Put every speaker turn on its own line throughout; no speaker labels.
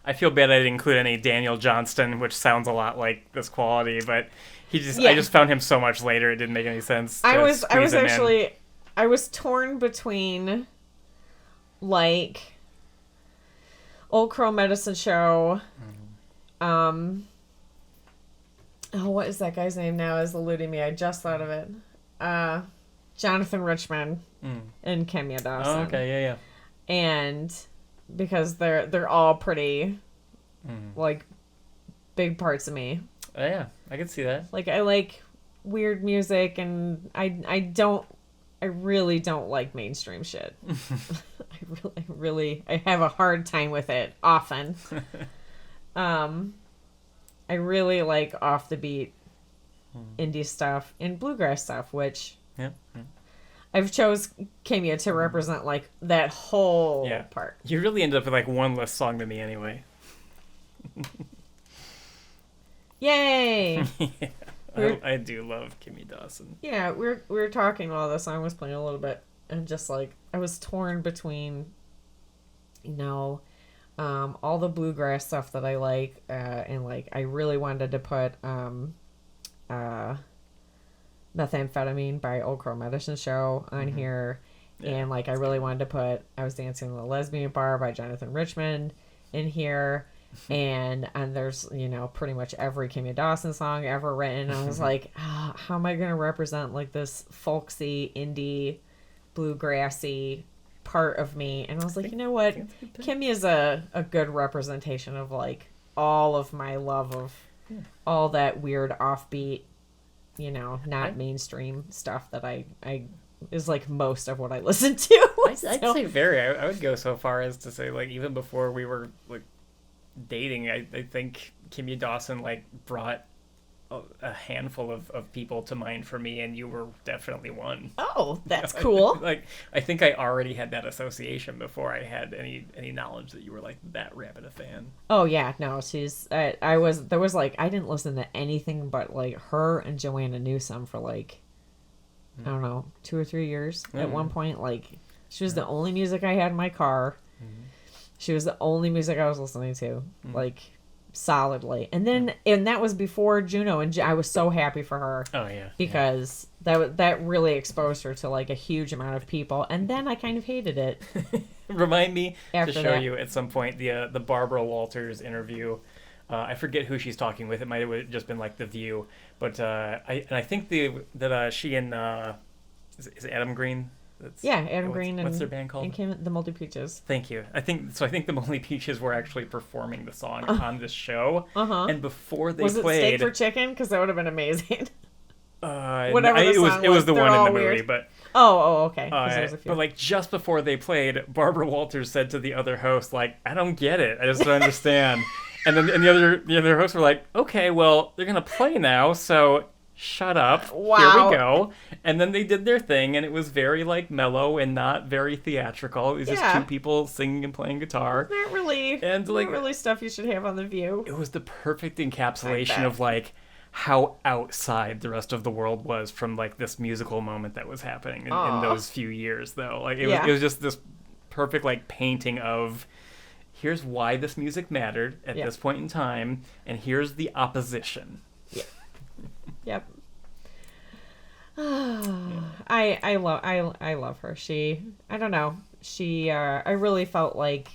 I feel bad I didn't include any Daniel Johnston, which sounds a lot like this quality, but I just found him so much later it didn't make any sense.
I was actually I was torn between like Old Crow Medicine Show. Oh, what is that guy's name now? Is eluding me. I just thought of it. Jonathan Richman and Kenya Dawson.
Oh, okay, yeah.
And because they're all pretty like big parts of me.
Oh, yeah, I can see that.
Like I like weird music, and I really don't like mainstream shit. I have a hard time with it often. I really like off the beat indie stuff and bluegrass stuff, which I've chose Kimya to represent like that whole part.
You really ended up with like one less song than me anyway.
Yay!
I do love Kimmy Dawson.
Yeah, we were talking while the song was playing a little bit, and just like I was torn between, all the bluegrass stuff that I like, and like I really wanted to put Methamphetamine by Old Crow Medicine Show on here, and like I really wanted to put I Was Dancing in the Lesbian Bar by Jonathan Richman in here. And there's pretty much every Kimmy Dawson song ever written. I was like, how am I gonna represent like this folksy indie bluegrassy part of me? And I was like, you know what, Kimmy is a good representation of like all of my love of all that weird offbeat not mainstream stuff that I is like most of what I listen to.
I'd say I would go so far as to say like even before we were like dating, I think Kimmy Dawson like brought a handful of people to mind for me, and you were definitely one.
Oh, that's cool.
Like I think I already had that association before I had any knowledge that you were like that rabid a fan.
Oh yeah, no, she's I was like I didn't listen to anything but like her and Joanna Newsom for like I don't know 2 or 3 years at one point. Like she was the only music I had in my car. She was the only music I was listening to, like, solidly. And then, and that was before Juno, and I was so happy for her.
Oh, yeah.
Because that really exposed her to, like, a huge amount of people. And then I kind of hated it.
Remind me
After
to show
that.
you at some point the Barbara Walters interview. I forget who she's talking with. It might have just been, like, The View. But I think that she and, is it Adam Green?
Adam Green.
What's their band called?
And came the Moldy Peaches.
Thank you. I think the Moldy Peaches were actually performing the song on this show. And before they
was
played,
it Steak for Chicken? Because that would have been amazing.
Whatever the song it was the one in the movie, but
okay.
But like just before they played, Barbara Walters said to the other host, like, "I don't get it. I just don't understand." And then the other hosts were like, "Okay, well they're gonna play now, so." Shut up.
Wow.
Here we go. And then they did their thing, and it was very, like, mellow and not very theatrical. It was just two people singing and playing guitar.
Not really stuff you should have on The View.
It was the perfect encapsulation of, like, how outside the rest of the world was from, like, this musical moment that was happening in those few years, though. Like, it was just this perfect, like, painting of here's why this music mattered at this point in time, and here's the opposition.
Yeah. Yep. I love her. I don't know. I really felt like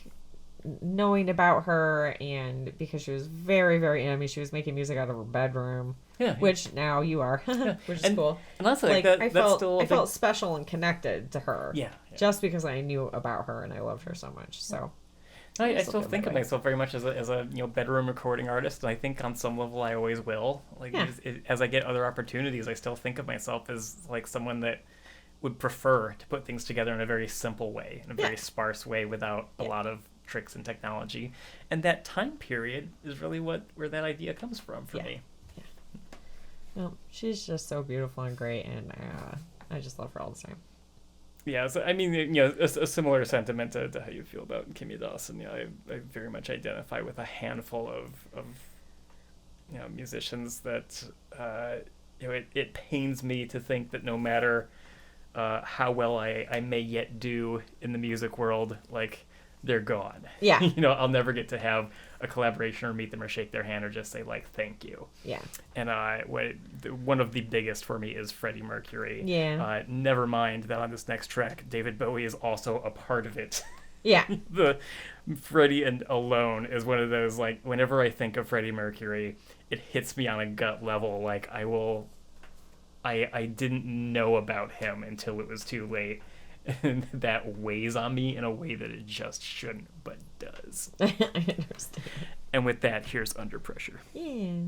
knowing about her, and because she was very, very, I mean, she was making music out of her bedroom. Yeah. Which now you are, which is cool.
And that's like
I felt special and connected to her.
Yeah.
Just because I knew about her and I loved her so much. So.
I still think of myself very much as a bedroom recording artist, and I think on some level I always will. Like as I get other opportunities, I still think of myself as like someone that would prefer to put things together in a very simple way, in a very sparse way, without a lot of tricks and technology. And that time period is really where that idea comes from for me.
Yeah. Well, she's just so beautiful and great, and I just love her all the time.
Yeah, so, I mean, a similar sentiment to how you feel about Kimmy Dawson. I very much identify with a handful of musicians that it pains me to think that no matter how well I may yet do in the music world, like they're gone.
Yeah.
I'll never get to have a collaboration or meet them or shake their hand or just say like thank you.
Yeah.
And one of the biggest for me is Freddie Mercury.
Yeah.
Never mind that on this next track, David Bowie is also a part of it.
Yeah.
The Freddie and Alone is one of those, like, whenever I think of Freddie Mercury, it hits me on a gut level. Like, I didn't know about him until it was too late. And that weighs on me in a way that it just shouldn't, but does.
I understand.
And with that, here's Under Pressure.
Yeah.